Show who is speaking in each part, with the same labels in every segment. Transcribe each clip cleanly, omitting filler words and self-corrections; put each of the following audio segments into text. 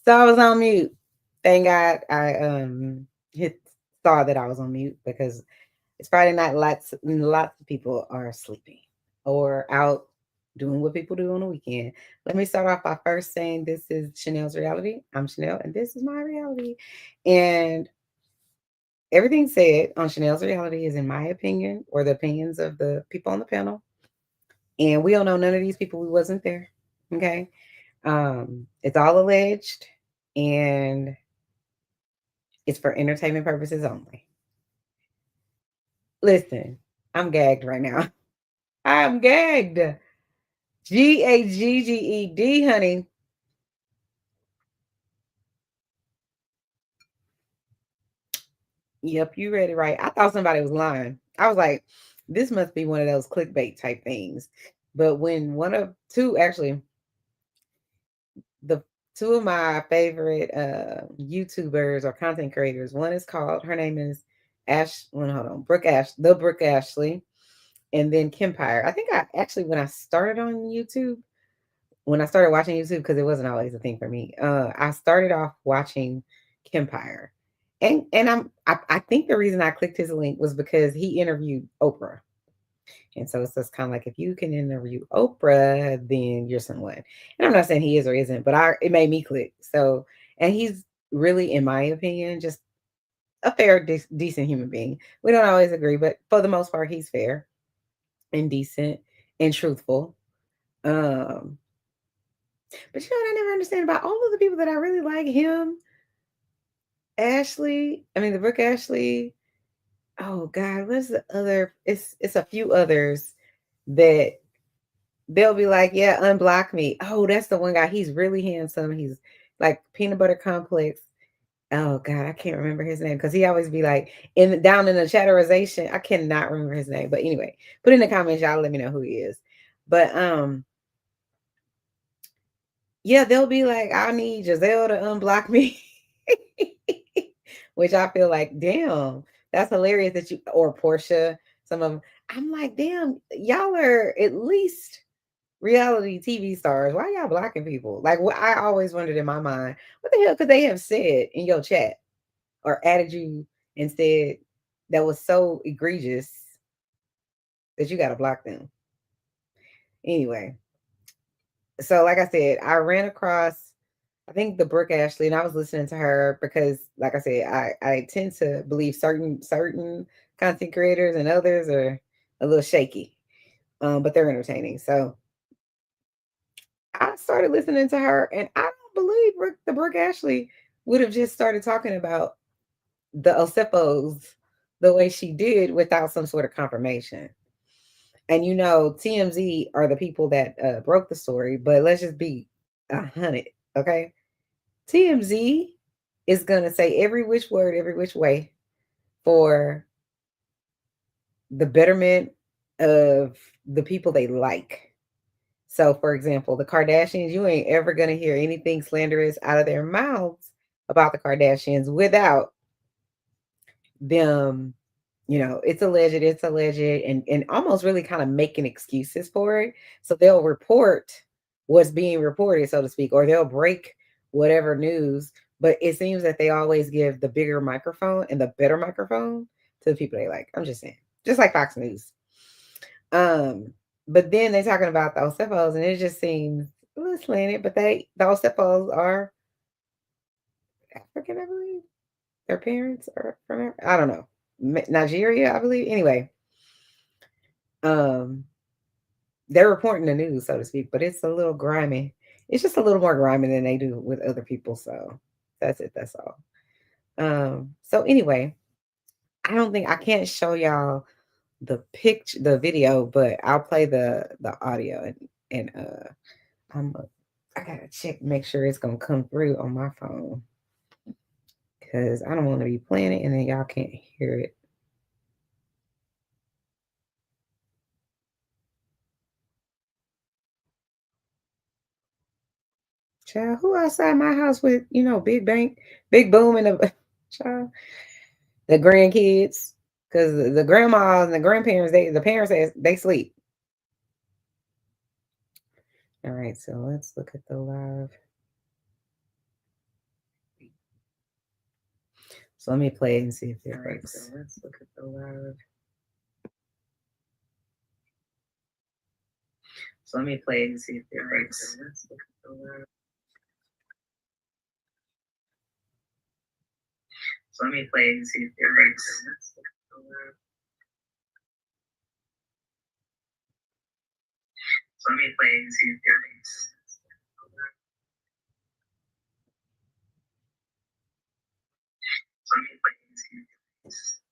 Speaker 1: So I was on mute. Thank God I hit saw that I was on mute because it's Friday night. Lots of people are sleeping or out doing what people do on the weekend. Let me start off by first saying this is Chanel's reality. I'm Chanel, and this is my reality. And everything said on Chanel's reality is in my opinion or the opinions of the people on the panel. And we don't know none of these people. We wasn't there. Okay. It's all alleged and it's for entertainment purposes only. Listen, I'm gagged right now. I'm gagged. Gagged, honey. Yep, you read it right. I thought somebody was lying. I was like, this must be one of those clickbait type things. But when one of two, actually, the two of my favorite YouTubers or content creators, one is called, her name is hold on, Brooke Ashley, and then Kempire. I think I actually, when I started on YouTube, when I started watching YouTube, because it wasn't always a thing for me, I started off watching Kempire. And I think the reason I clicked his link was because he interviewed Oprah. And so it's just kind of like if you can interview Oprah, then you're someone. And I'm not saying he is or isn't, but it made me click. So and he's really, in my opinion, just a fair, decent human being. We don't always agree, but for the most part, he's fair and decent and truthful. Um, but you know what I never understand about all of the people that I really like him, Ashley. I mean, the Brooke Ashley. Oh God, what's the other? It's a few others that they'll be like, yeah, unblock me. Oh, that's the one guy. He's really handsome. He's like peanut butter complex. Oh God, I can't remember his name because he always be like down in the chatterization. I cannot remember his name. But anyway, put in the comments, y'all let me know who he is. But yeah, they'll be like, I need Giselle to unblock me. Which I feel like, damn, that's hilarious that you or Portia, some of them. I'm like, damn, y'all are at least reality TV stars. Why y'all blocking people? Like what I always wondered in my mind, what the hell could they have said in your chat or added you and said that was so egregious that you gotta block them? Anyway, so like I said, I ran across I think the Brooke Ashley, and I was listening to her because, like I said, I tend to believe certain content creators and others are a little shaky, but they're entertaining. So I started listening to her, and I don't believe the Brooke Ashley would have just started talking about the Osefos the way she did without some sort of confirmation. And you know, TMZ are the people that broke the story, but let's just be 100, okay? TMZ is going to say every which word, every which way for the betterment of the people they like. So, for example, the Kardashians, you ain't ever going to hear anything slanderous out of their mouths about the Kardashians without them, it's alleged, and almost really kind of making excuses for it. So they'll report what's being reported, so to speak, or they'll break whatever news. But it seems that they always give the bigger microphone and the better microphone to the people they like. I'm just saying, just like Fox News. Um, but then they're talking about the Osefos, and it just seems a little slanted. But the Osefos are African, I believe. Their parents are from I don't know, Nigeria, I believe. Anyway, um, they're reporting the news, so to speak, but it's a little grimy. It's just a little more grimy than they do with other people. So that's it. That's all. So anyway, I can't show y'all the video, but I'll play the audio and I'm I gotta check, make sure it's gonna come through on my phone because I don't want to be playing it and then y'all can't hear it. Child, who outside my house with, big bank, big boom and the child, the grandkids, because the grandmas and the grandparents, the parents, they sleep. All right, so let's look at the live. So let me play it and see if it works. So let's look at the loud. So let me play it and see if it works. So let's look at the loud. So let me play it and see if it works. So let's look at the loud. So let me play it and see if it works. So let me play it and see if it works.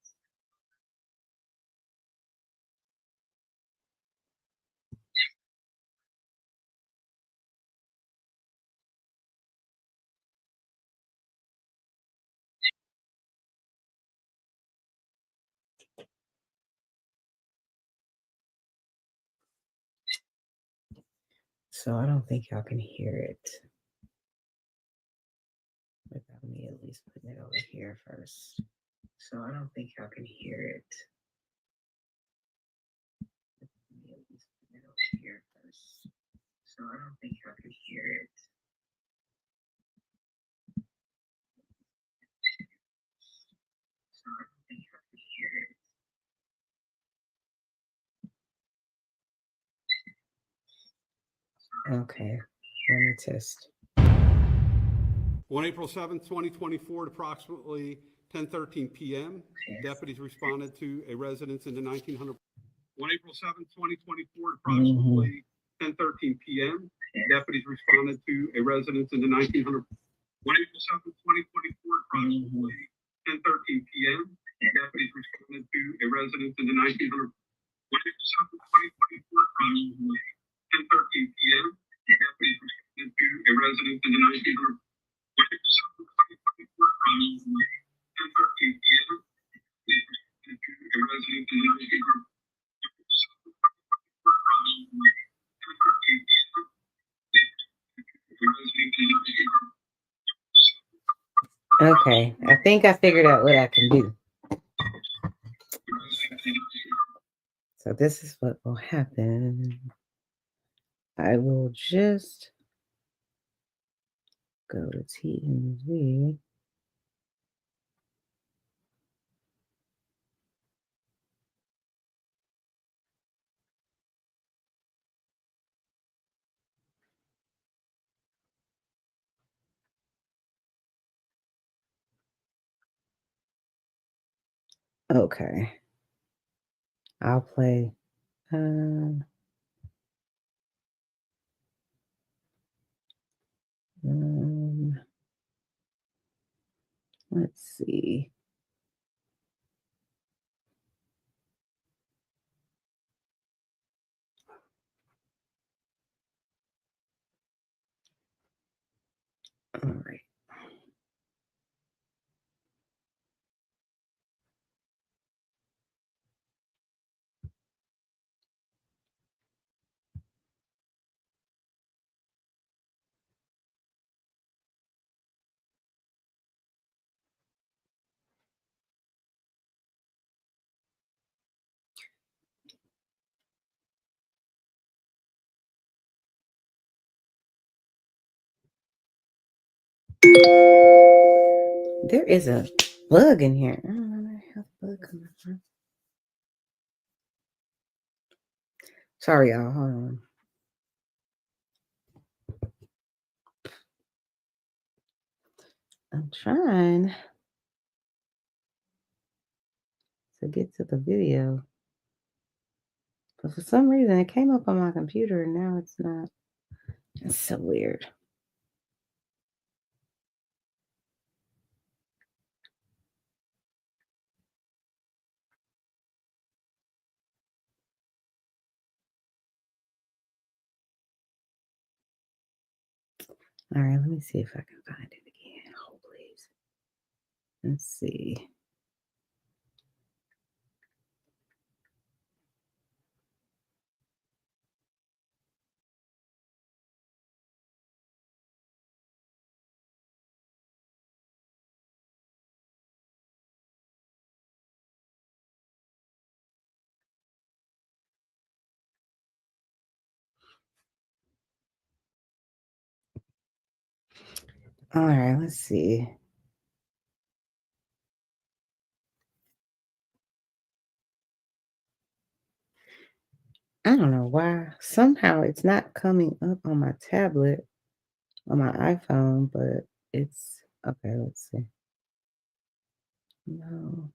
Speaker 1: So I don't think y'all can hear it. Without me at least putting it over here first. So I don't think y'all can hear it. Let me at least put it over here first. So I don't think y'all can hear it. So I don't think y'all can hear it. Okay, let me test.
Speaker 2: On April 7th, 2024, at approximately 10:13 p.m., deputies responded to a residence in the 1900. On April 7th, 2024, at approximately 10:13 p.m., deputies responded to a residence in the 1900. On April 7th, 2024, at approximately 10:13 p.m., deputies responded to a residence in the 1900. On April 7th, 2024, at approximately 10:13 p.m., deputies responded to a residence in the 1900.
Speaker 1: Okay, I think I figured out what I can do. So this is what will happen. I will just go to TMZ. Okay. I'll play. Let's see. All right. There is a bug in here. I don't know where the hell the bug coming from. Sorry, y'all. Hold on. I'm trying to get to the video. But for some reason, it came up on my computer and now it's not. It's so weird. All right, let me see if I can find it again. Oh, please. Let's see. All right, let's see. I don't know why. Somehow it's not coming up on my tablet, on my iPhone, but it's okay. Let's see. No.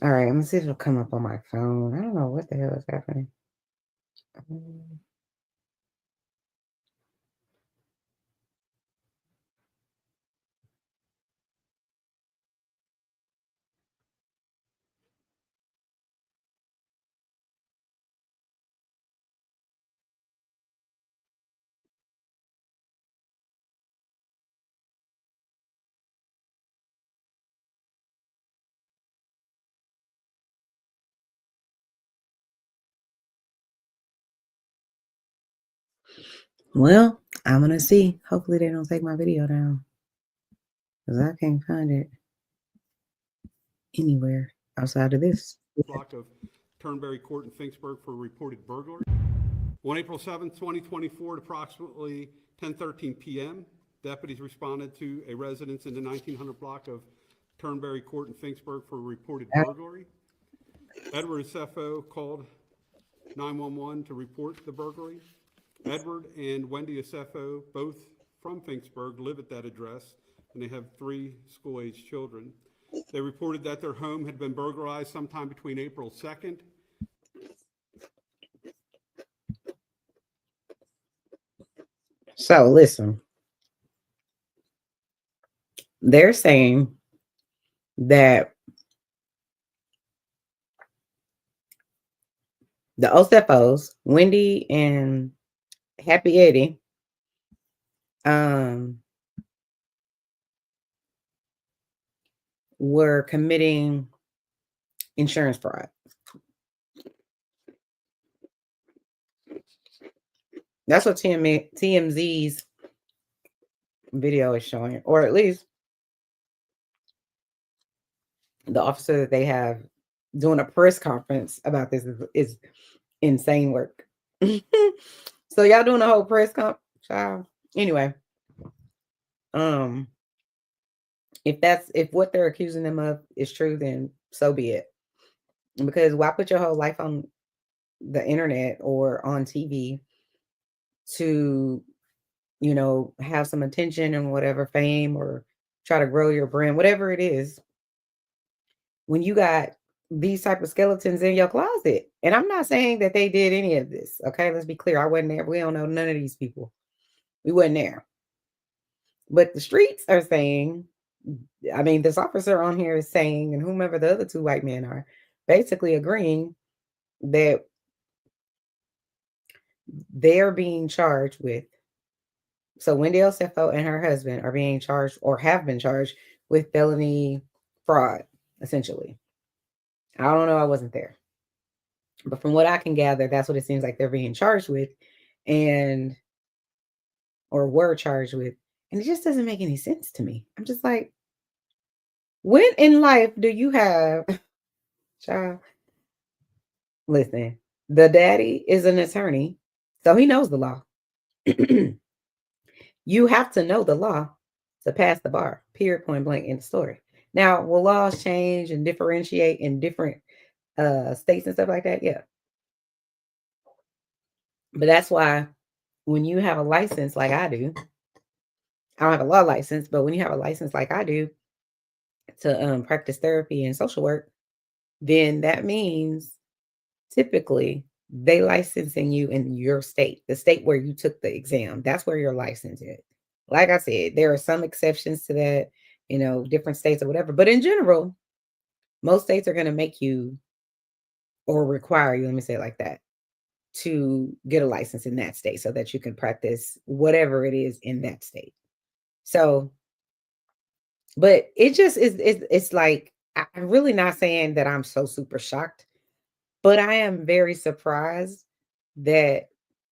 Speaker 1: All right, I'm gonna see if it'll come up on my phone. I don't know what the hell is happening. Mm. Well, I'm gonna see. Hopefully they don't take my video down because I can't find it anywhere outside of this.
Speaker 2: Block of Turnberry Court in Finksburg for reported burglary. On April 7th, 2024, at approximately 10:13 p.m., deputies responded to a residence in the 1900 block of Turnberry Court in Finksburg for reported burglary. Edward Osefo called 911 to report the burglary. Edward and Wendy Osefo, both from Finksburg, live at that address, and they have 3 school-aged children. They reported that their home had been burglarized sometime between April 2nd.
Speaker 1: So listen, they're saying that the Osefos, Wendy and Happy Eddie, were committing insurance fraud. That's what TMZ's video is showing, or at least the officer that they have doing a press conference about this is insane work. So y'all doing a whole press conference, child. Anyway, if what they're accusing them of is true, then so be it. Because why put your whole life on the internet or on TV to, have some attention and whatever, fame, or try to grow your brand, whatever it is, when you got these type of skeletons in your closet. And I'm not saying that they did any of this. Okay, let's be clear. I wasn't there. We don't know none of these people. We wasn't there. But the streets are saying, I mean, this officer on here is saying, and whomever the other 2 white men are, basically agreeing that they're being charged with. So Wendy Osefo and her husband are being charged, or have been charged, with felony fraud, essentially. I don't know. I wasn't there. But from what I can gather, that's what it seems like they're being charged with, or were charged with. And it just doesn't make any sense to me. I'm just like, when in life do you have, child, listen, the daddy is an attorney, so he knows the law. You have to know the law to pass the bar, period, point blank, in the story. Now, will laws change and differentiate in different states and stuff like that? Yeah. But that's why when you have a license like I do, I don't have a law license, but when you have a license like I do to practice therapy and social work, then that means typically they licensing you in your state, the state where you took the exam. That's where your license is. Like I said, there are some exceptions to that, different states or whatever. But in general, most states are going to make you, or require you, let me say it like that, to get a license in that state so that you can practice whatever it is in that state. So, but it just is, it's like, I'm really not saying that I'm so super shocked, but I am very surprised that,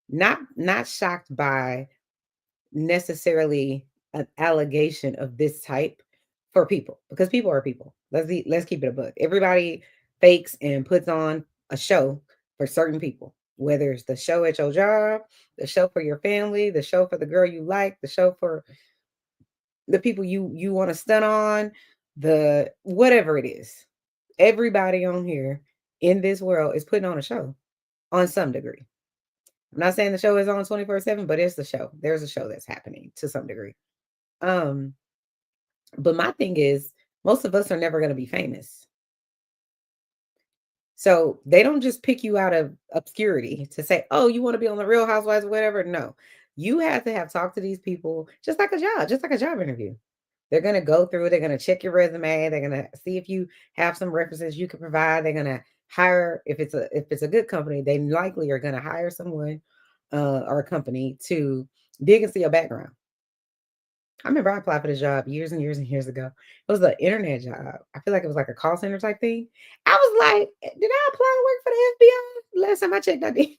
Speaker 1: not shocked by necessarily an allegation of this type for people, because people are people. Let's keep it a book. Everybody fakes and puts on a show for certain people, whether it's the show at your job, the show for your family, the show for the girl you like, the show for the people you want to stun on, the whatever it is. Everybody on here in this world is putting on a show. on some degree. I'm not saying the show is on 24/7, but it's the show. There's a show that's happening to some degree. Um, but my thing is, most of us are never going to be famous. So they don't just pick you out of obscurity to say, oh, you want to be on the Real Housewives or whatever. No, you have to have talked to these people just like a job interview. They're going to go through, they're going to check your resume, they're going to see if you have some references you can provide. They're going to hire, if it's a good company, they likely are going to hire someone or a company to dig into your background. I remember I applied for this job years and years and years ago. It was an internet job. I feel like it was like a call center type thing. I was like, did I apply to work for the FBI? Last time I checked, I did.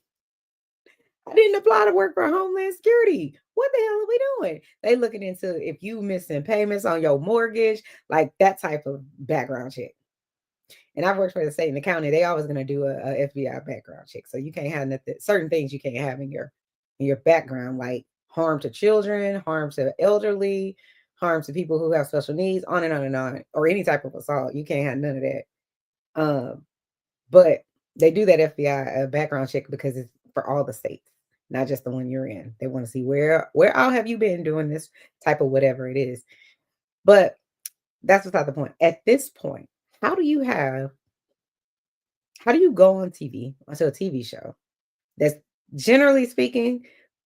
Speaker 1: I didn't apply to work for Homeland Security. What the hell are we doing? They looking into if you missing payments on your mortgage, like that type of background check. And I've worked for the state and the county. They always going to do a FBI background check. So you can't have nothing, certain things you can't have in your background, like harm to children, harm to elderly, harm to people who have special needs, on and on and on, or any type of assault. You can't have none of that. But they do that FBI background check because it's for all the states, not just the one you're in. They want to see where all have you been doing this type of whatever it is. But that's beside the point. At this point, how do you go on TV, onto a TV show that's, generally speaking,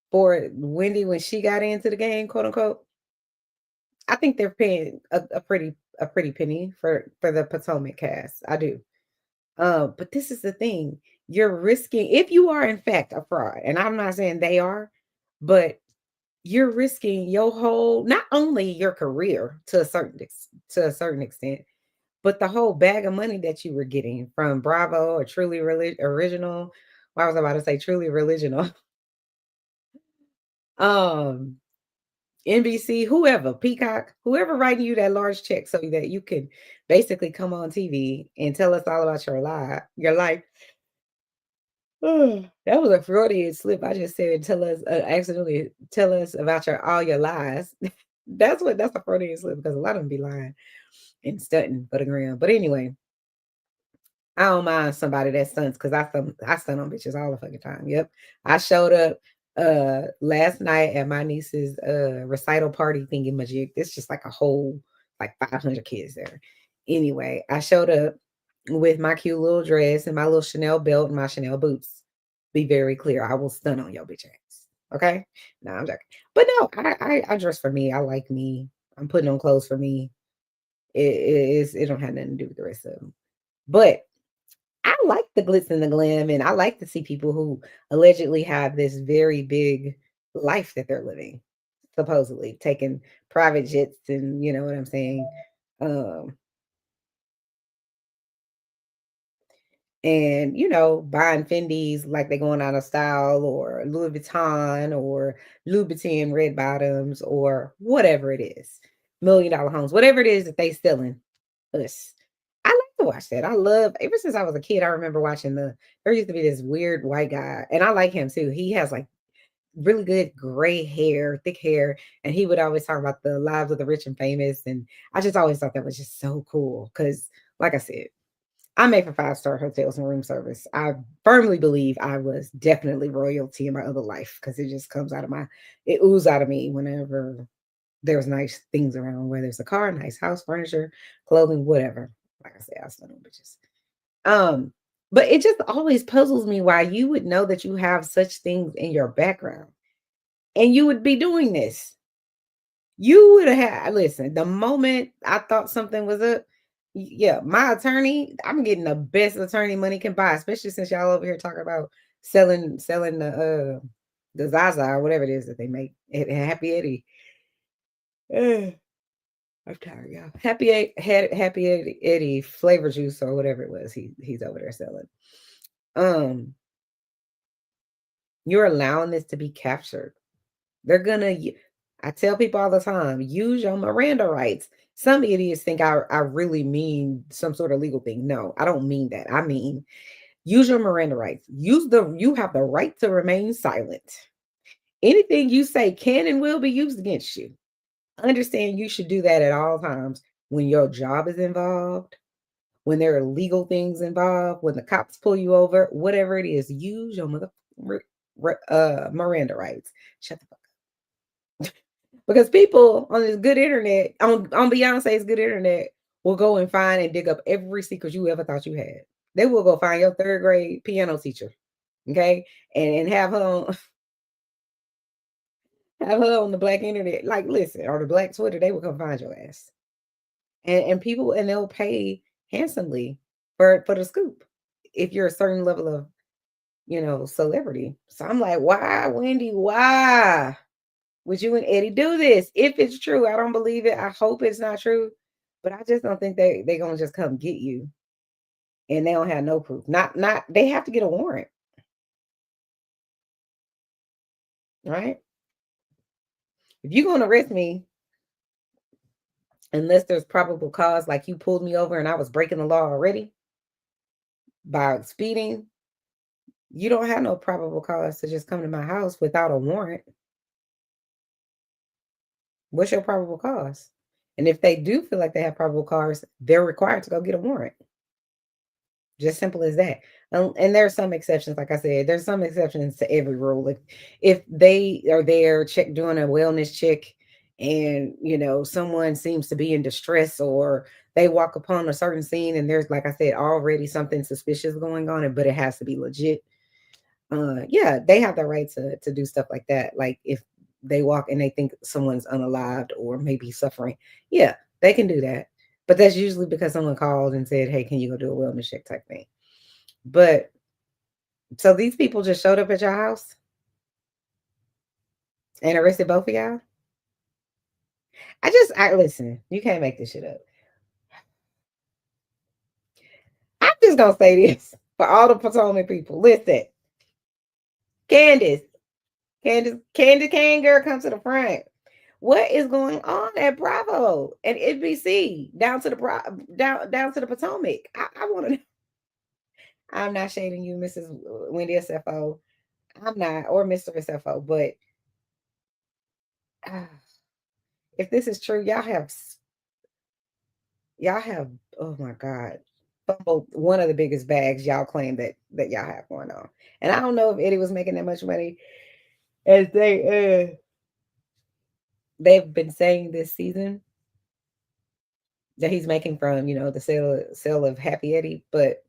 Speaker 1: for Wendy when she got into the game, quote unquote, I think they're paying a pretty penny for the Potomac cast. I do. But this is the thing. You're risking, if you are in fact a fraud, and I'm not saying they are, but you're risking your whole, not only your career to a certain extent, but the whole bag of money that you were getting from Bravo or Truly Original. Well, I was about to say Truly Original. NBC, whoever, Peacock, whoever writing you that large check so that you can basically come on TV and tell us all about your life. That was a Freudian slip. I just said accidentally tell us about all your lies. That's a Freudian slip because a lot of them be lying and stunting for the gram. But anyway, I don't mind somebody that stunts because I stun on bitches all the fucking time. Yep. I showed up last night at my niece's recital party thingy majig. It's just like a whole like 500 kids there. Anyway, I showed up with my cute little dress and my little Chanel belt and my Chanel boots. Be very clear, I will stun on your bitch ass. Okay? No, I'm joking. But no, I dress for me. I like me. I'm putting on clothes for me. It don't have nothing to do with the rest of them. But I like the glitz and the glam, and I like to see people who allegedly have this very big life that they're living, supposedly taking private jets, and you know what I'm saying. Um, and buying Fendi's like they're going out of style, or Louis Vuitton, or Louboutin red bottoms, or whatever it is, $1 million homes, whatever it is that they selling us. I like to watch that. I love, ever since I was a kid, I remember watching there used to be this weird white guy, and I like him too. He has like really good gray hair, thick hair, and he would always talk about the lives of the rich and famous. And I just always thought that was just so cool because, like I said, I made for 5-star hotels and room service. I firmly believe I was definitely royalty in my other life because it just comes out of it oozes out of me whenever there's nice things around, whether it's a car, nice house, furniture, clothing, whatever. Like I say, I stun on bitches. But it just always puzzles me why you would know that you have such things in your background and you would be doing this. You would have had, listen, the moment I thought something was up, yeah, my attorney, I'm getting the best attorney money can buy, especially since y'all over here talking about selling the Zaza or whatever it is that they make at Happy Eddie. I'm tired, y'all. Happy Eddie flavor juice or whatever it was he's over there selling. You're allowing this to be captured. They're gonna, I tell people all the time, use your Miranda rights. Some idiots think I really mean some sort of legal thing. No, I don't mean that. I mean, use your Miranda rights. You have the right to remain silent. Anything you say can and will be used against you. Understand you should do that at all times when your job is involved when there are legal things involved, when the cops pull you over, whatever it is, use your Miranda rights. Shut the fuck up. Because people on this good internet, on Beyonce's good internet, will go and find and dig up every secret you ever thought you had. They will go find your third grade piano teacher, okay, and have her on have her on the black internet. Like, listen, or the black Twitter, they will come find your ass. And people, and they'll pay handsomely for the scoop if you're a certain level of, celebrity. So I'm like, why, Wendy? Why would you and Eddie do this? If it's true, I don't believe it. I hope it's not true, but I just don't think they gonna just come get you, and they don't have no proof. Not they have to get a warrant, right? If you're gonna arrest me, unless there's probable cause, like you pulled me over and I was breaking the law already by speeding, you don't have no probable cause to just come to my house without a warrant. What's your probable cause? And if they do feel like they have probable cause, they're required to go get a warrant. Just simple as that. And there's some exceptions, like I said, there's some exceptions to every rule. If they are there doing a wellness check, and someone seems to be in distress, or they walk upon a certain scene and there's, like I said, already something suspicious going on, but it has to be legit. Yeah, they have the right to do stuff like that. Like if they walk and they think someone's unalived or maybe suffering, yeah, they can do that. But that's usually because someone called and said, "Hey, can you go do a wellness check?" type thing. But so these people just showed up at your house and arrested both of y'all. I listen. You can't make this shit up. I'm just gonna say this for all the Potomac people. Listen, Candace, Candace Kane girl, come to the front. What is going on at Bravo and NBC down to the down to the Potomac? I want to. I'm not shading you, Mrs. Wendy Osefo. I'm not, or Mr. Osefo, but uh, if this is true, y'all have, oh my God, fumbled one of the biggest bags y'all claim that y'all have going on. And I don't know if Eddie was making that much money as they've been saying this season that he's making from, the sale of Happy Eddie. But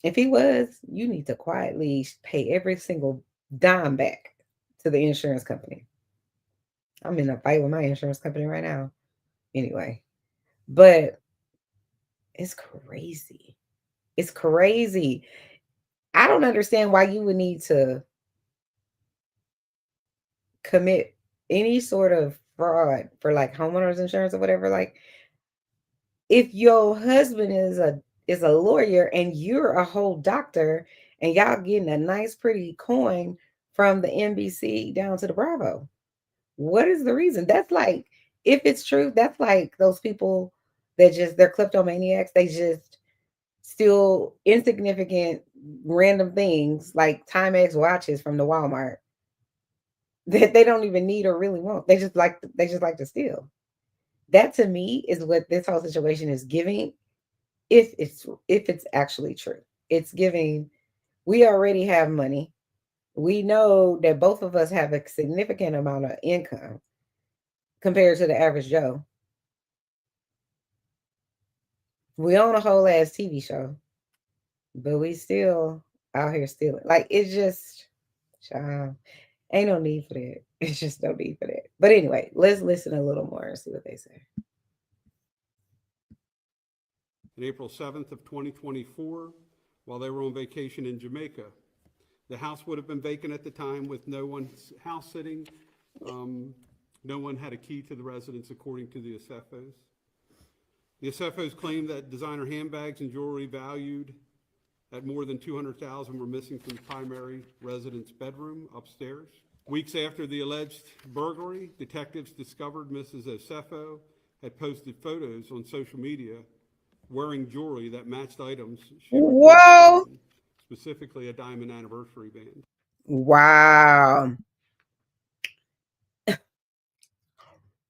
Speaker 1: if he was, you need to quietly pay every single dime back to the insurance company. I'm in a fight with my insurance company right now. Anyway, but it's crazy. It's crazy. I don't understand why you would need to commit any sort of fraud for like homeowners insurance or whatever. Like, if your husband is a lawyer and you're a whole doctor, and y'all getting a nice pretty coin from the NBC down to the Bravo, what is the reason? That's like, if it's true, that's like those people that they're kleptomaniacs. They just steal insignificant random things like Timex watches from the Walmart that they don't even need or really want. They just like to steal. That to me is what this whole situation is giving. If it's actually true, it's giving, we already have money. We know that both of us have a significant amount of income compared to the average Joe. We own a whole ass TV show, but we still out here stealing. Like, it's just, child, ain't no need for that. It's just no need for that. But anyway, let's listen a little more and see what they say.
Speaker 2: On April 7th of 2024, while they were on vacation in Jamaica. The house would have been vacant at the time with no one house sitting. No one had a key to the residence, according to the Osefos. The Osefos claimed that designer handbags and jewelry valued at more than $200,000 were missing from the primary residence bedroom upstairs. Weeks after the alleged burglary, detectives discovered Mrs. Osefo had posted photos on social media wearing jewelry that matched items she reported
Speaker 1: Whoa!
Speaker 2: stolen, specifically a diamond anniversary band.
Speaker 1: Wow.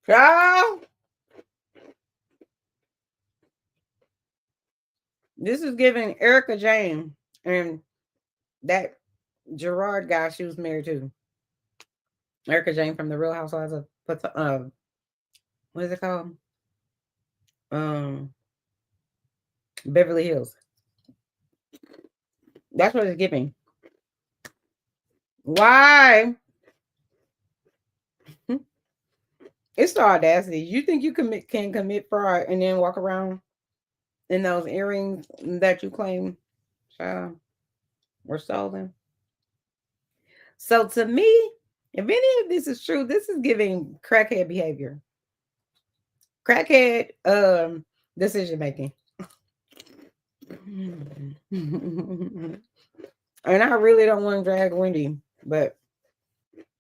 Speaker 1: Child. This is giving Erica Jane and that Gerard guy she was married to. Erica Jane from the Real Housewives of what is it called? Um, Beverly Hills. That's what it's giving. Why? It's the audacity. You think you can commit fraud and then walk around in those earrings that you claim were stolen? So to me, if any of this is true, this is giving crackhead behavior. Crackhead decision making. And I really don't want to drag Wendy, but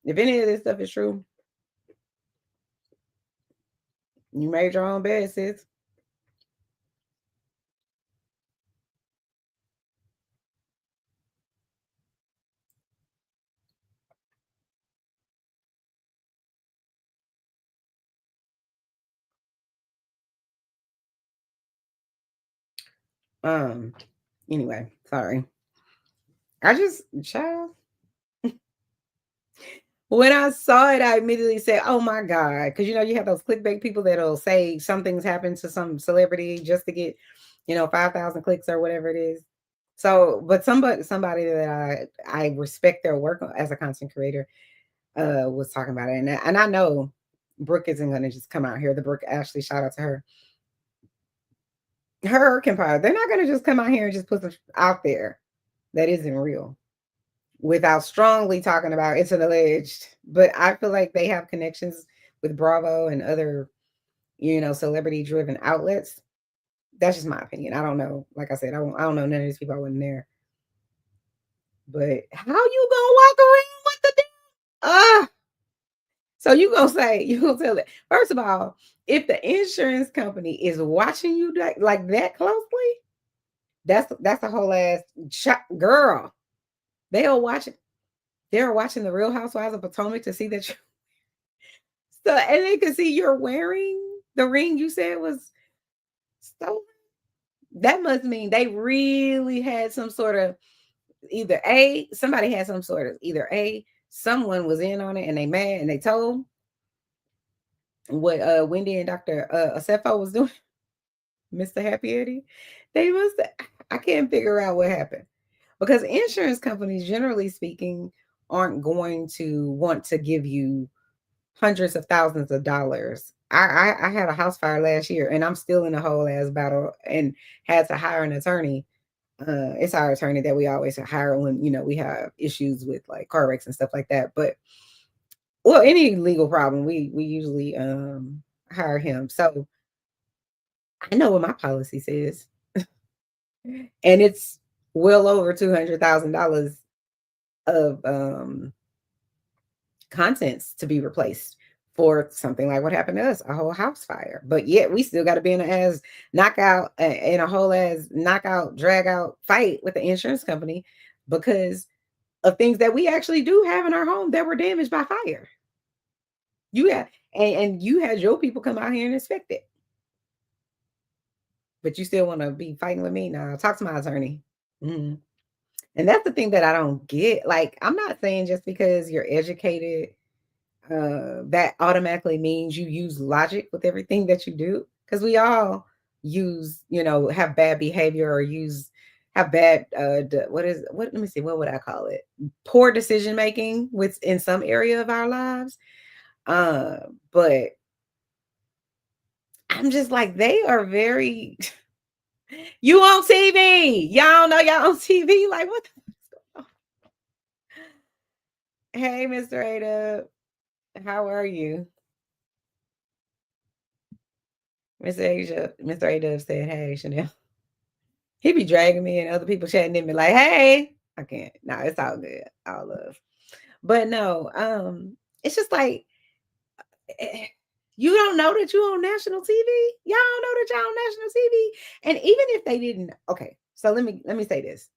Speaker 1: if any of this stuff is true, you made your own bed, sis. Um, anyway, sorry. I just, child, when I saw it, I immediately said, "Oh my god!" Because you have those clickbait people that'll say something's happened to some celebrity just to get, 5,000 clicks or whatever it is. So, but somebody that I respect their work as a content creator, was talking about it, and I know Brooke isn't going to just come out here. The Brooke Ashley, shout out to her. Her Empire, they're not going to just come out here and just put them out there that isn't real without strongly talking about it's an alleged. But I feel like they have connections with Bravo and other, celebrity driven outlets. That's just my opinion. I don't know. Like I said, I don't know none of these people. I wasn't there. But how you gonna walk around with the so you gonna tell it. First of all, if the insurance company is watching you like that closely, that's a whole ass girl. They are watching. They're watching the Real Housewives of Potomac to see that you. So and they can see you're wearing the ring you said was stolen. That must mean they really had some sort of somebody had some sort of someone was in on it and they mad and they told what Wendy and Dr. Osefo was doing, Mr. Happy Eddie. They must I can't figure out what happened. Because insurance companies, generally speaking, aren't going to want to give you hundreds of thousands of dollars. I had a house fire last year and I'm still in a whole ass battle and had to hire an attorney. It's our attorney that we always hire when we have issues with like car wrecks and stuff like that. But any legal problem, we usually hire him. So I know what my policy says, and it's well over $200,000 of contents to be replaced for something like what happened to us, a whole house fire. But yet we still got to be in a whole ass knockout, drag out fight with the insurance company because of things that we actually do have in our home that were damaged by fire. You had and you had your people come out here and inspect it. But you still want to be fighting with me? Now talk to my attorney. Mm-hmm. And that's the thing that I don't get. Like, I'm not saying just because you're educated, that automatically means you use logic with everything that you do. Because we all have bad behavior or have bad let me see, what would I call it? Poor decision making in some area of our lives. But I'm just like, they are very you on TV. Y'all know y'all on TV. Like, what the Hey, Mr. Ada. How are you? Mr. Ada said, hey, Chanel. He be dragging me and other people chatting in me like, hey, I can't. No, it's all good. All love. But no, it's just like you don't know that you on national TV. Y'all don't know that y'all on national TV. And even if they didn't, okay. So let me say this.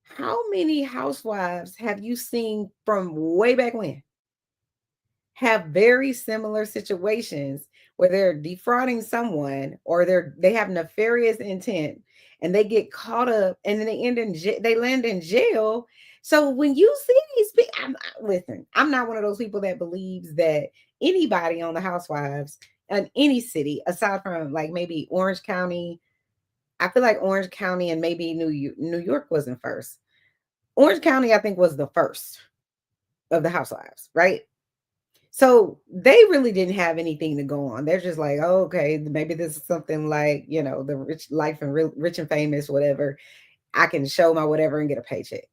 Speaker 1: How many housewives have you seen from way back when have very similar situations where they're defrauding someone or they have nefarious intent and they get caught up, and then they land in jail. So when you see these people, listen, I'm not one of those people that believes that anybody on the Housewives in any city, aside from like maybe Orange County, I feel like Orange County and maybe New York wasn't first. Orange County, I think, was the first of the Housewives, right? So they really didn't have anything to go on. They're just like, oh, okay, maybe this is something like, the rich life and rich and famous, whatever. I can show my whatever and get a paycheck.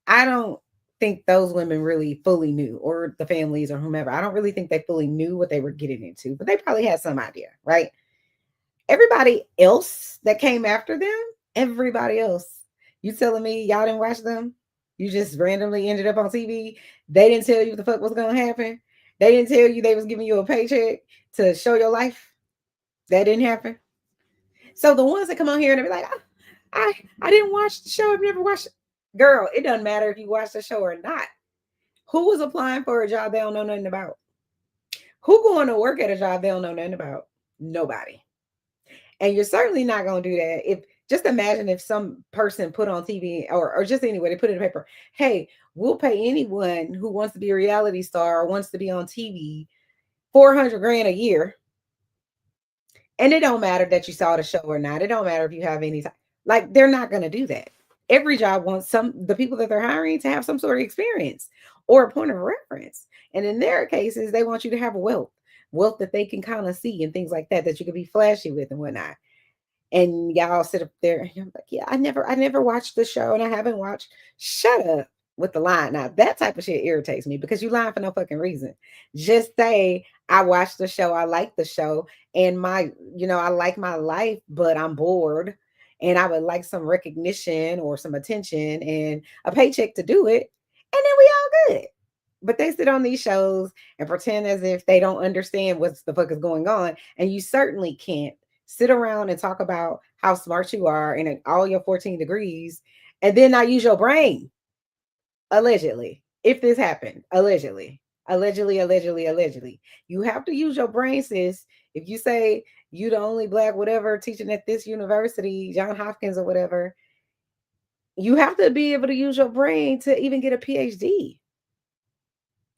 Speaker 1: I don't think those women really fully knew, or the families or whomever. I don't really think they fully knew what they were getting into, but they probably had some idea, right? Everybody else that came after them, everybody else, you telling me y'all didn't watch them? You just randomly ended up on TV. They didn't tell you what the fuck was gonna happen. They didn't tell you they was giving you a paycheck to show your life. That didn't happen. So the ones that come on here and they be like, I didn't watch the show. I've never watched it. Girl, it doesn't matter if you watch the show or not. Who was applying for a job they don't know nothing about? Who going to work at a job they don't know nothing about? Nobody. And you're certainly not going to do that. If just imagine if some person put on TV or just anyway, they put in a paper, hey, we'll pay anyone who wants to be a reality star or wants to be on TV 400 grand a year. And it don't matter that you saw the show or not. It don't matter if you have any time. Like, they're not going to do that. Every job wants the people that they're hiring to have some sort of experience or a point of reference. And in their cases, they want you to have wealth that they can kind of see and things like that you can be flashy with and whatnot. And y'all sit up there and you're like, yeah, I never watched the show and I haven't watched. Shut up with the line. Now that type of shit irritates me because you lying for no fucking reason. Just say, I watched the show, I like the show, and I like my life, but I'm bored and I would like some recognition or some attention and a paycheck to do it. And then we all good. But they sit on these shows and pretend as if they don't understand what the fuck is going on. And you certainly can't sit around and talk about how smart you are and all your 14 degrees and then not use your brain. Allegedly. If this happened, allegedly. Allegedly. You have to use your brain, sis. If you say you the only black whatever teaching at this university, John Hopkins or whatever, you have to be able to use your brain to even get a PhD.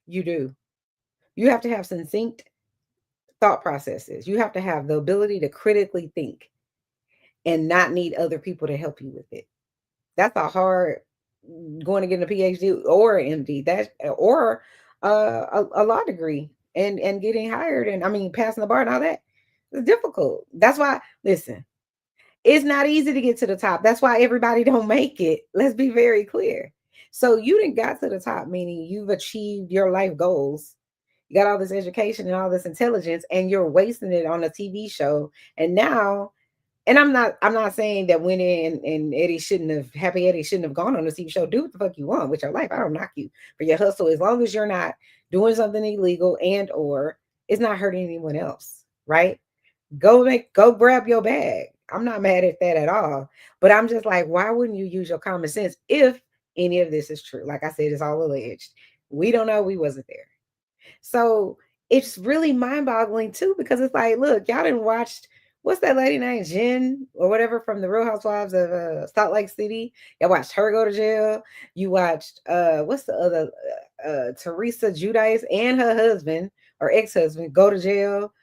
Speaker 1: You do. You have to have succinct thought processes. You have to have the ability to critically think and not need other people to help you with it. That's a hard going to get a PhD or an MD. That or a law degree and getting hired and I mean passing the bar and all that. It's difficult. That's why listen, it's not easy to get to the top. That's why everybody don't make it. Let's be very clear. So you didn't got to the top, meaning you've achieved your life goals. You got all this education and all this intelligence, and you're wasting it on a TV show. And now, and I'm not saying that Winnie and Happy Eddie shouldn't have gone on a TV show. Do what the fuck you want with your life. I don't knock you for your hustle as long as you're not doing something illegal and or it's not hurting anyone else, right? Go grab your bag. I'm not mad at that at all. But I'm just like, why wouldn't you use your common sense if any of this is true? Like I said, it's all alleged. We don't know. We wasn't there. So it's really mind-boggling too, because it's like, look, y'all didn't watch what's that lady named Jen or whatever from the Real Housewives of Salt Lake City. Y'all watched her go to jail. You watched what's the other Teresa Judice and her husband or ex-husband go to jail.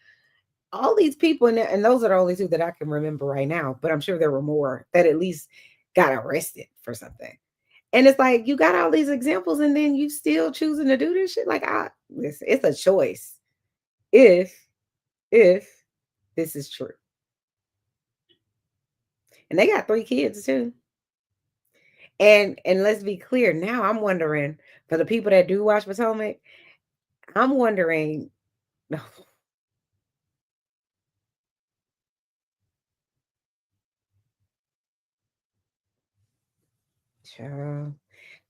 Speaker 1: All these people and those are the only two that I can remember right now, but I'm sure there were more that at least got arrested for something. And it's like you got all these examples, and then you still choosing to do this shit. Like, listen, it's a choice. If this is true, and they got 3 kids too. And let's be clear. Now I'm wondering for the people that do watch Potomac, I'm wondering. Child,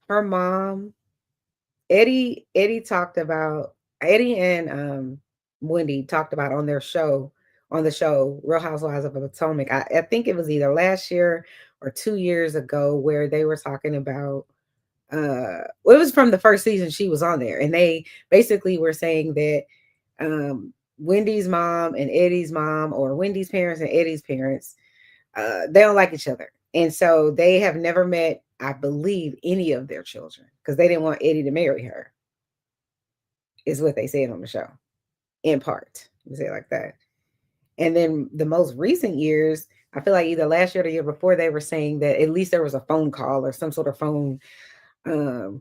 Speaker 1: her mom Eddie talked about Eddie and Wendy talked about on the show Real Housewives of Potomac. I think it was either last year or 2 years ago where they were talking about well, it was from the first season she was on there, and they basically were saying that Wendy's mom and Eddie's mom, or Wendy's parents and Eddie's parents, they don't like each other. And so they have never met, I believe, any of their children because they didn't want Eddie to marry her, is what they said on the show, in part. You say it like that. And then the most recent years, I feel like either last year or the year before, they were saying that at least there was a phone call or some sort of phone um,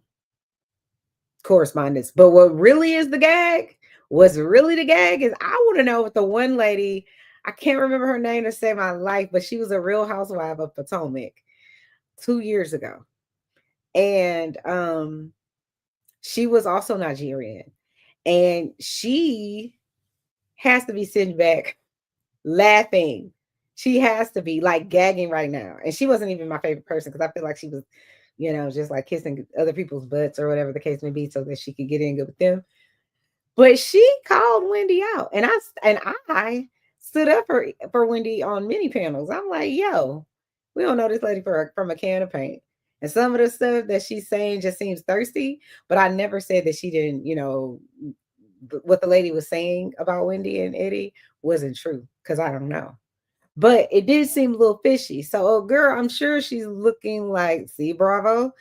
Speaker 1: correspondence. But what really is the gag? What's really the gag is I want to know what the one lady, I can't remember her name to save my life, but she was a real housewife of Potomac 2 years ago. And she was also Nigerian. And she has to be sitting back laughing. She has to be like gagging right now. And she wasn't even my favorite person because I feel like she was, just like kissing other people's butts or whatever the case may be so that she could get in good with them. But she called Wendy out. And I stood up for Wendy on many panels. I'm like, yo, we don't know this lady from a can of paint. And some of the stuff that she's saying just seems thirsty, but I never said that she didn't, what the lady was saying about Wendy and Eddie wasn't true because I don't know. But it did seem a little fishy. So, oh, girl, I'm sure she's looking like, see, Bravo.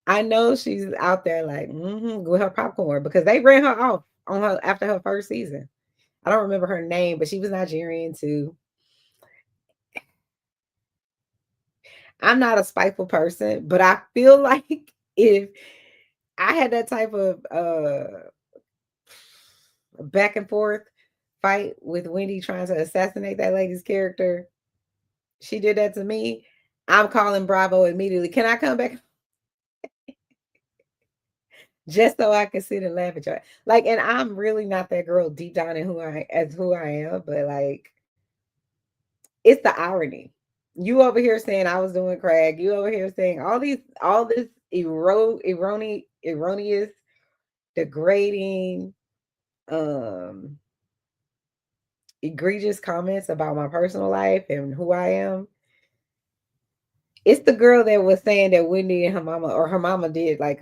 Speaker 1: I know she's out there like with her popcorn because they ran her off on her after her first season. I don't remember her name, but she was Nigerian too. I'm not a spiteful person, but I feel like if I had that type of back and forth fight with Wendy trying to assassinate that lady's character, she did that to me. I'm calling Bravo immediately. Can I come back? Just so I can sit and laugh at you. Like, and I'm really not that girl deep down in who I am, but like it's the irony. You over here saying I was doing crack. You over here saying all this erroneous, degrading, um, egregious comments about my personal life and who I am. It's the girl that was saying that Wendy and her mama did like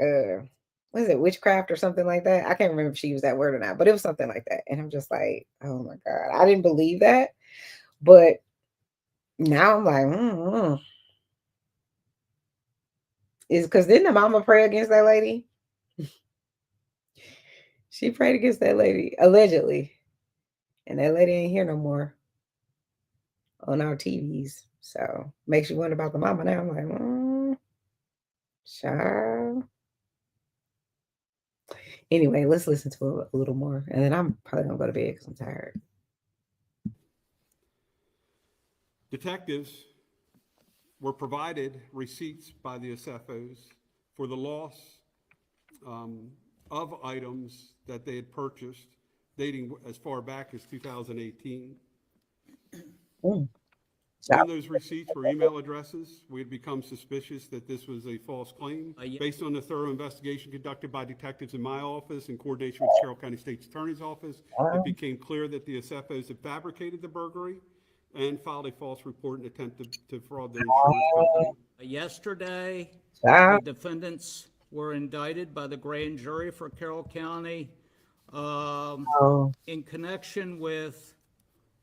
Speaker 1: what is it, witchcraft or something like that? I can't remember if she used that word or not, but it was something like that. And I'm just like, oh my God, I didn't believe that. But now I'm like, Is because didn't the mama pray against that lady? She prayed against that lady, allegedly. And that lady ain't here no more on our TVs. So makes you wonder about the mama now. I'm like, child. Anyway, let's listen to a little more. And then I'm probably going to go to bed because I'm tired.
Speaker 2: Detectives were provided receipts by the Osefos for the loss of items that they had purchased dating as far back as 2018. When those receipts were email addresses, we had become suspicious that this was a false claim. Based on the thorough investigation conducted by detectives in my office in coordination with the Carroll County State's Attorney's Office, it became clear that the Osefos had fabricated the burglary and filed a false report in an attempt to fraud their insurance company.
Speaker 3: Yesterday, the defendants were indicted by the grand jury for Carroll County in connection with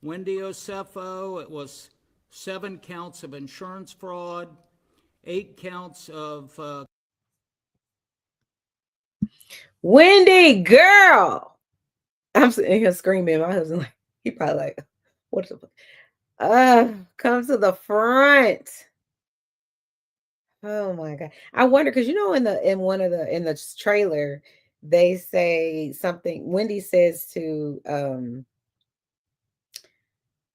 Speaker 3: Wendy Osefo. It was 7 counts of insurance fraud, 8 counts of
Speaker 1: Wendy, girl. I'm sitting here screaming. My husband, like, he probably like, what the fuck? Come to the front. Oh my God. I wonder because in the trailer, they say something. Wendy says to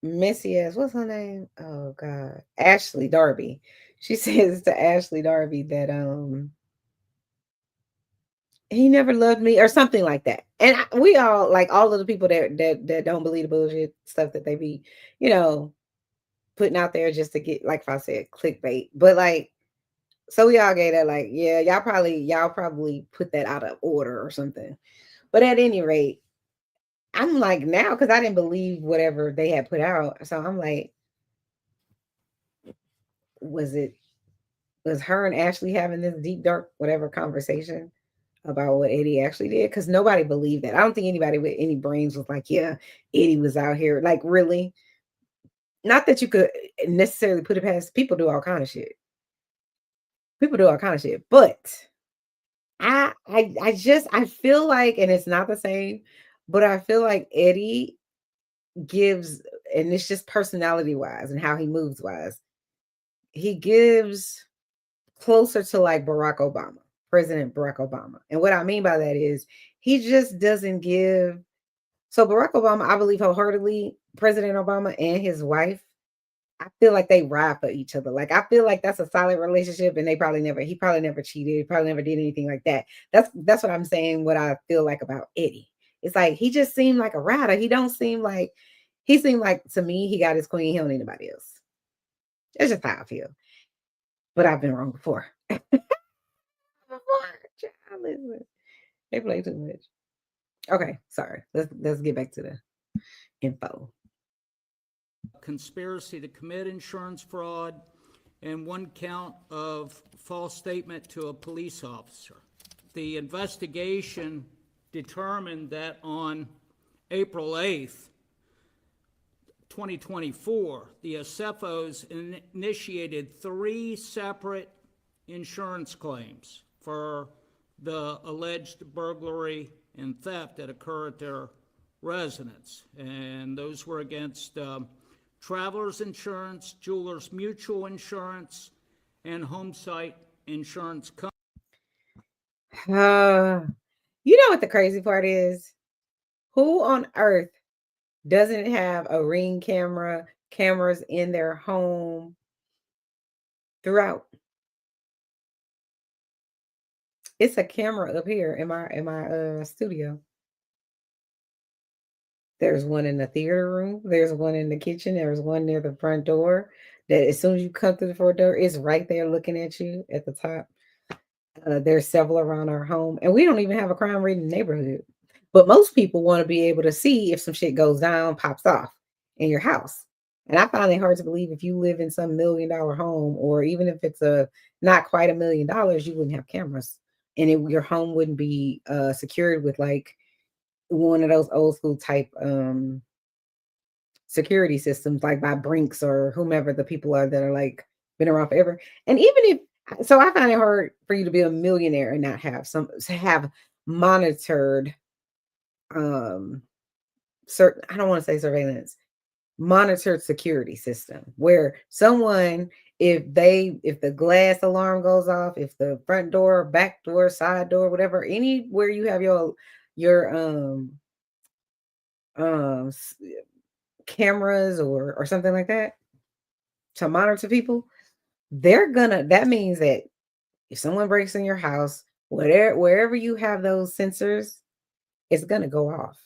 Speaker 1: Missy as what's her name? Oh God. Ashley Darby. She says to Ashley Darby that he never loved me or something like that. And we all like all of the people that don't believe the bullshit stuff that they be, putting out there just to get, like if I said, clickbait. But like, so we all gave that like, yeah, y'all probably put that out of order or something. But at any rate, I'm like now because I didn't believe whatever they had put out. So I'm like, was her and Ashley having this deep dark whatever conversation about what Eddie actually did? Because nobody believed that. I don't think anybody with any brains was like, yeah, Eddie was out here. Like, really? not that you could necessarily put it past people. Do all kind of shit. People do all kind of shit, but I feel like, and it's not the same, but I feel like Eddie gives, and it's just personality wise and how he moves wise, he gives closer to like Barack Obama, President Barack Obama. And what I mean by that is he just doesn't give. So Barack Obama, I believe wholeheartedly, President Obama and his wife, I feel like they ride for each other. Like I feel like that's a solid relationship, and he probably never cheated. He probably never did anything like that. That's what I'm saying. What I feel like about Eddie, it's like he just seemed like a rider. He seemed like to me he got his queen. He don't need anybody else. That's just how I feel. But I've been wrong before. Child, listen. They play too much. Okay, sorry. Let's get back to the info.
Speaker 3: Conspiracy to commit insurance fraud, and 1 count of false statement to a police officer. The investigation determined that on April 8th, 2024, the Osefos initiated 3 separate insurance claims for the alleged burglary and theft that occurred at their residence. And those were against Travelers Insurance, Jewelers Mutual Insurance, and Homesite Insurance Company.
Speaker 1: You know what the crazy part is? Who on earth doesn't have a Ring cameras in their home throughout? It's a camera up here in my studio. There's one in the theater room. There's one in the kitchen. There's one near the front door. That as soon as you come through the front door, it's right there looking at you at the top. There's several around our home, and we don't even have a crime rate in the neighborhood. But most people want to be able to see if some shit goes down, pops off in your house. And I find it hard to believe if you live in some $1 million home, or even if it's a not quite $1 million, you wouldn't have cameras, and your home wouldn't be secured with like one of those old school type security systems, like by Brinks or whomever the people are that are like been around forever. And even if so, I find it hard for you to be a millionaire and not have monitored certain, I don't want to say surveillance, monitored security system where someone, if the glass alarm goes off, if the front door, back door, side door, whatever, anywhere you have your cameras or something like that to monitor people, that means that if someone breaks in your house, wherever you have those sensors, it's gonna go off.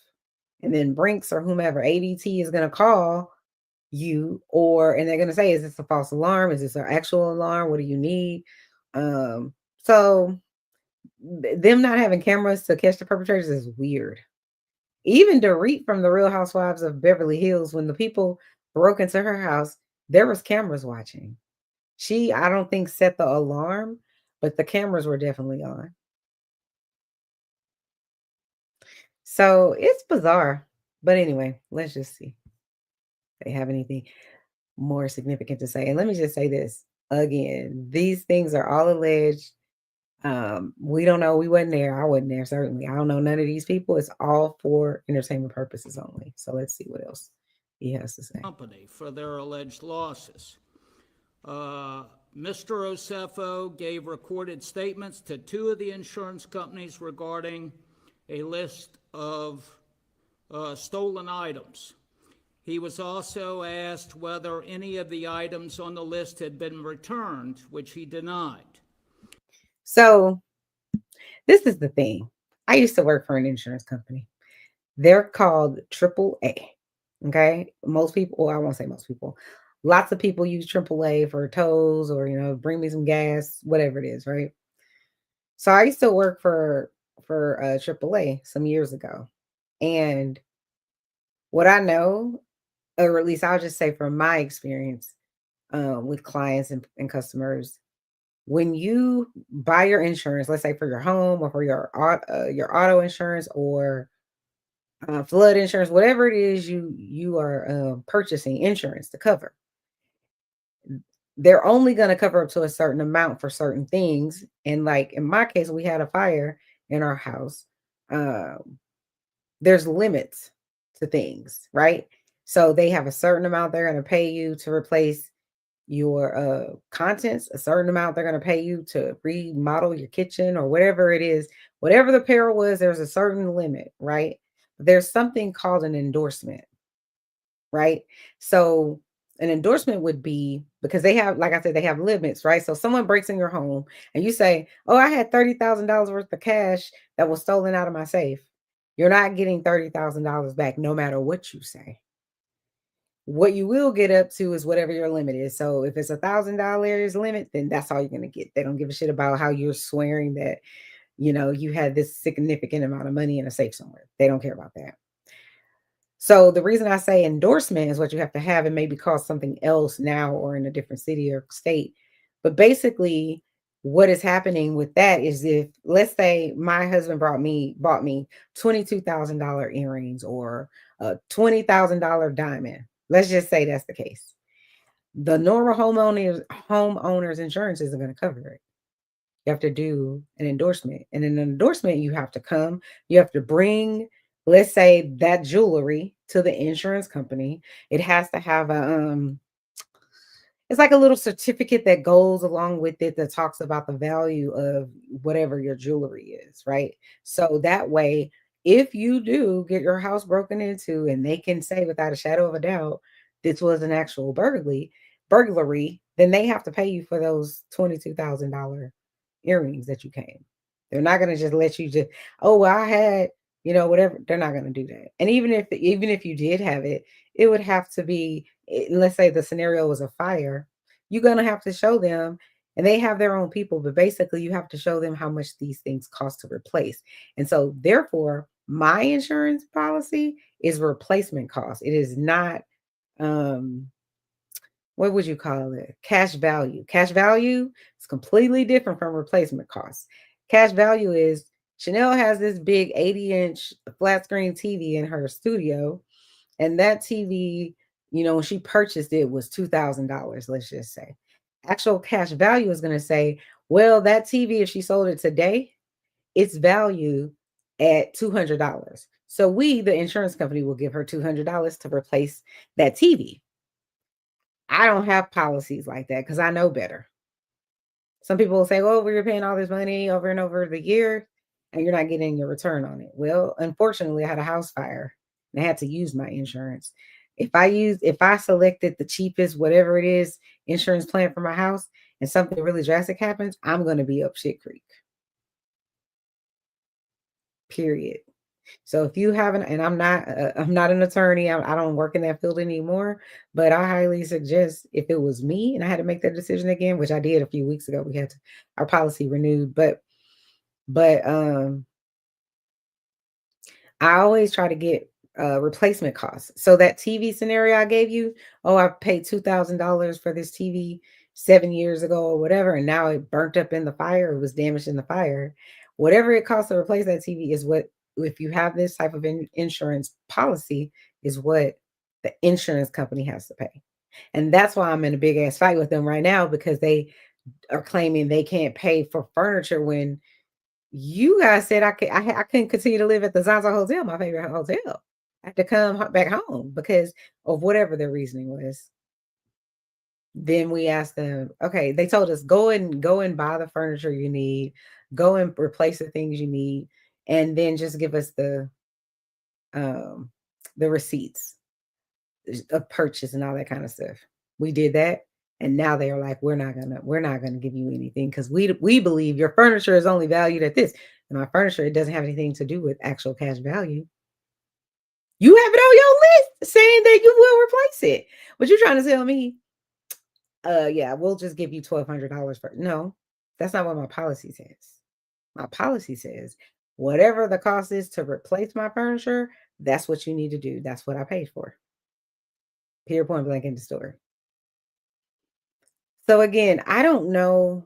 Speaker 1: And then Brinks or whomever, ADT, is gonna call you, and they're gonna say, is this a false alarm? Is this an actual alarm? What do you need? So them not having cameras to catch the perpetrators is weird. Even Dorit from the Real Housewives of Beverly Hills, when the people broke into her house, there was cameras watching. She, I don't think, set the alarm, but the cameras were definitely on. So it's bizarre. But anyway, let's just see if they have anything more significant to say. And let me just say this again. These things are all alleged. We don't know. We wasn't there. I wasn't there, certainly. I don't know none of these people. It's all for entertainment purposes only. So let's see what else he has to say.
Speaker 3: Company for their alleged losses. Mr. Osefo gave recorded statements to 2 of the insurance companies regarding a list of stolen items. He was also asked whether any of the items on the list had been returned, which he denied.
Speaker 1: So this is the thing. I used to work for an insurance company. They're called AAA. Okay. Most people, well, I won't say most people. Lots of people use AAA for tows or, bring me some gas, whatever it is, right? So I used to work for AAA some years ago. And what I know, or at least I'll just say from my experience with clients and customers, when you buy your insurance, let's say for your home or for your auto insurance or flood insurance, whatever it is you are purchasing insurance to cover, they're only going to cover up to a certain amount for certain things. And like in my case, we had a fire in our house. There's limits to things, right? So they have a certain amount they're going to pay you to replace your contents, a certain amount they're going to pay you to remodel your kitchen or whatever it is. Whatever the peril was, there's a certain limit, right? There's something called an endorsement, right? So an endorsement would be, because they have, like I said, they have limits, right? So someone breaks in your home and you say, oh, I had $30,000 worth of cash that was stolen out of my safe. You're not getting $30,000 back no matter what you say. What you will get up to is whatever your limit is. So if it's $1,000 limit, then that's all you're going to get. They don't give a shit about how you're swearing that, you had this significant amount of money in a safe somewhere. They don't care about that. So the reason I say endorsement is what you have to have, and maybe call something else now or in a different city or state. But basically, what is happening with that is, if, let's say my husband bought me $22,000 earrings or a $20,000 diamond. Let's just say that's the case. The normal homeowners insurance isn't going to cover it. You have to do an endorsement. And in an endorsement, you have to bring, let's say, that jewelry to the insurance company. It has to have it's like a little certificate that goes along with it that talks about the value of whatever your jewelry is, right? So that way, if you do get your house broken into and they can say without a shadow of a doubt this was an actual burglary, then they have to pay you for those $22,000 earrings that you came. They're not going to just let you just, oh, well, I had, whatever. They're not going to do that. And even if you did have it, it would have to be, let's say the scenario was a fire, you're going to have to show them, and they have their own people, but basically you have to show them how much these things cost to replace. And so therefore, my insurance policy is replacement cost. It is not, what would you call it? Cash value. Cash value is completely different from replacement costs. Cash value is, Chanel has this big 80-inch flat screen TV in her studio, and that TV, when she purchased it, was $2,000, let's just say. Actual cash value is going to say, well, that TV, if she sold it today, its value at $200. So we, the insurance company, will give her $200 to replace that TV. I don't have policies like that because I know better. Some people will say, well, we're paying all this money over and over the year and you're not getting your return on it. Well, unfortunately, I had a house fire and I had to use my insurance. If I selected the cheapest, whatever it is, insurance plan for my house, and something really drastic happens, I'm going to be up shit creek. Period. So if you haven't, and I'm not an attorney, I don't work in that field anymore, but I highly suggest, if it was me and I had to make that decision again, which I did a few weeks ago, we had our policy renewed, but I always try to get replacement costs. So that TV scenario I gave you, oh, I paid $2,000 for this TV 7 years ago or whatever, and now it burnt up in the fire, it was damaged in the fire. Whatever it costs to replace that TV is what, if you have this type of insurance policy, is what the insurance company has to pay. And that's why I'm in a big ass fight with them right now, because they are claiming they can't pay for furniture when you guys said I couldn't continue to live at the Zaza Hotel, my favorite hotel. I had to come back home because of whatever their reasoning was. Then we asked them, okay, they told us, go and buy the furniture you need, go and replace the things you need, and then just give us the receipts of purchase and all that kind of stuff. We did that. And now they are like, we're not gonna give you anything because we believe your furniture is only valued at this. And my furniture, it doesn't have anything to do with actual cash value. You have it on your list saying that you will replace it. But you're trying to tell me, yeah, we'll just give you $1,200 for it. No, that's not what my policy says. My policy says whatever the cost is to replace my furniture, that's what you need to do. That's what I paid for. Period, point blank, in the story. So again, I don't know.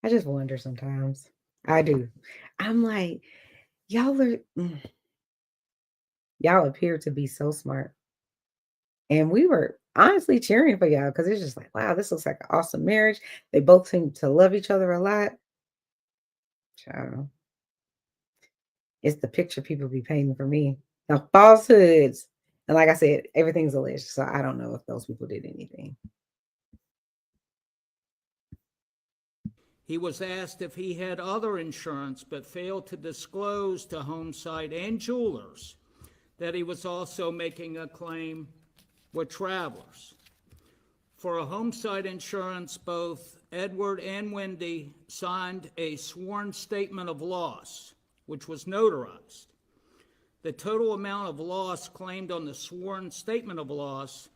Speaker 1: I just wonder sometimes. I do. I'm like, y'all are, y'all appear to be so smart. And we were honestly cheering for y'all because it's just like, wow, this looks like an awesome marriage. They both seem to love each other a lot. Child, it's the picture people be painting for me. Now, falsehoods. And like I said, everything's alleged. So I don't know if those people did anything.
Speaker 3: He was asked if he had other insurance, but failed to disclose to Homesite and Jewelers that he was also making a claim with Travelers. For a Homesite insurance, both Edward and Wendy signed a sworn statement of loss, which was notarized. The total amount of loss claimed on the sworn statement of loss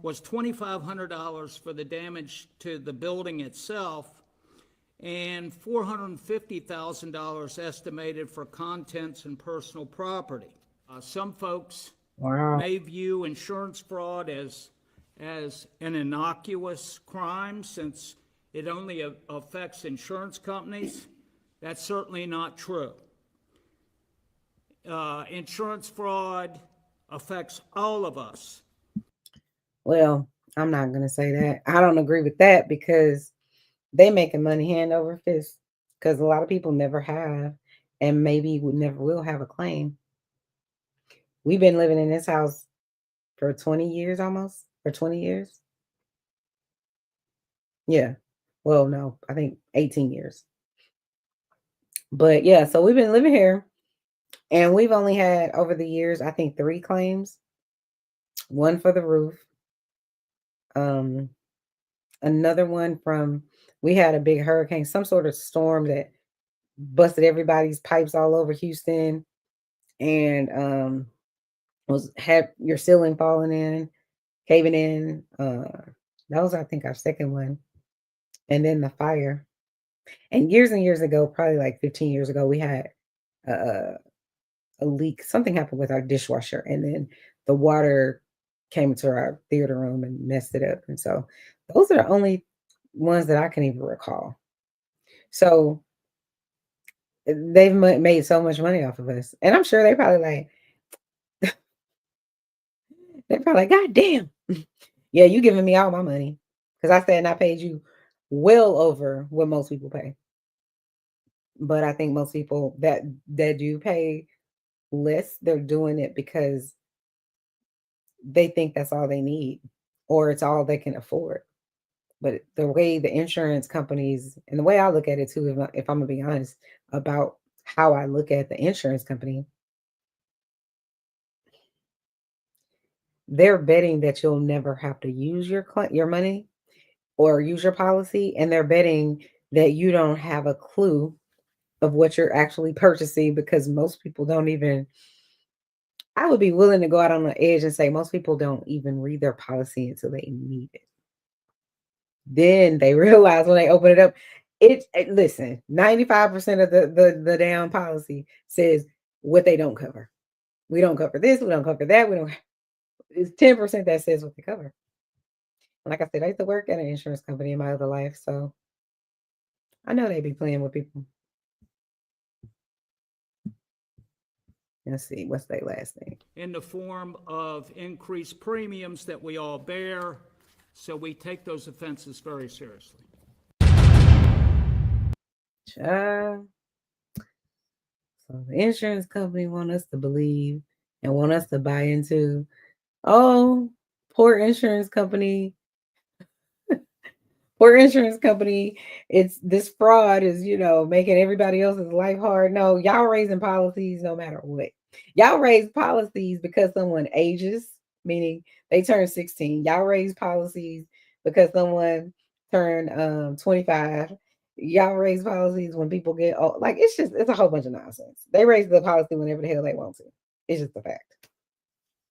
Speaker 3: was $2,500 for the damage to the building itself and $450,000 estimated for contents and personal property. Some folks may view insurance fraud as an innocuous crime since it only affects insurance companies. That's certainly not true. Insurance fraud affects all of us.
Speaker 1: Well, I'm not going to say that. I don't agree with that because they making money hand over fist because a lot of people never have and maybe never will have a claim. We've been living in this house for 20 years almost, for 20 years. Yeah. Well, no, I think 18 years. But yeah, so we've been living here and we've only had over the years, I think 3 claims. One for the roof. Another one from we had a big hurricane, some sort of storm that busted everybody's pipes all over Houston and had your ceiling falling in, caving in. That was I think our second one. And then the fire. And years ago, probably like 15 years ago, we had a leak. Something happened with our dishwasher, and then the water came to our theater room and messed it up. And so those are the only ones that I can even recall. So they've made so much money off of us. And I'm sure they're probably like, God damn. Yeah, you giving me all my money. Because I said and I paid you well over what most people pay. But I think most people that do pay less, they're doing it because they think that's all they need or it's all they can afford. But the way the insurance companies and the way I look at it too, if I'm gonna be honest about how I look at the insurance company, they're betting that you'll never have to use your money or use your policy, and they're betting that you don't have a clue of what you're actually purchasing because most people don't even. I would be willing to go out on the edge and say most people don't even read their policy until they need it. Then they realize when they open it up, listen, 95% of the damn policy says what they don't cover. We don't cover this, we don't cover that, we don't. It's 10% that says what they cover. And like I said, I used to work at an insurance company in my other life, so I know they be playing with people. Let's see, what's their last name?
Speaker 3: In the form of increased premiums that we all bear, so we take those offenses very seriously.
Speaker 1: So the insurance company want us to believe and want us to buy into, oh, poor insurance company. Poor insurance company, it's this fraud is, making everybody else's life hard. No, y'all raising policies no matter what. Y'all raise policies because someone ages, meaning they turn 16. Y'all raise policies because someone turned 25. Y'all raise policies when people get old. Like it's a whole bunch of nonsense. They raise the policy whenever the hell they want to. It's just a fact.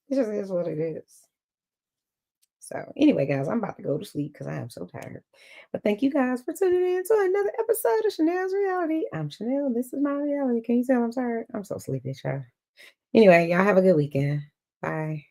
Speaker 1: It just is what it is. So anyway, guys, I'm about to go to sleep because I am so tired. But thank you guys for tuning in to another episode of Chanel's Reality. I'm Chanel. This is my reality. Can you tell I'm tired? I'm so sleepy, child. Anyway, y'all have a good weekend. Bye.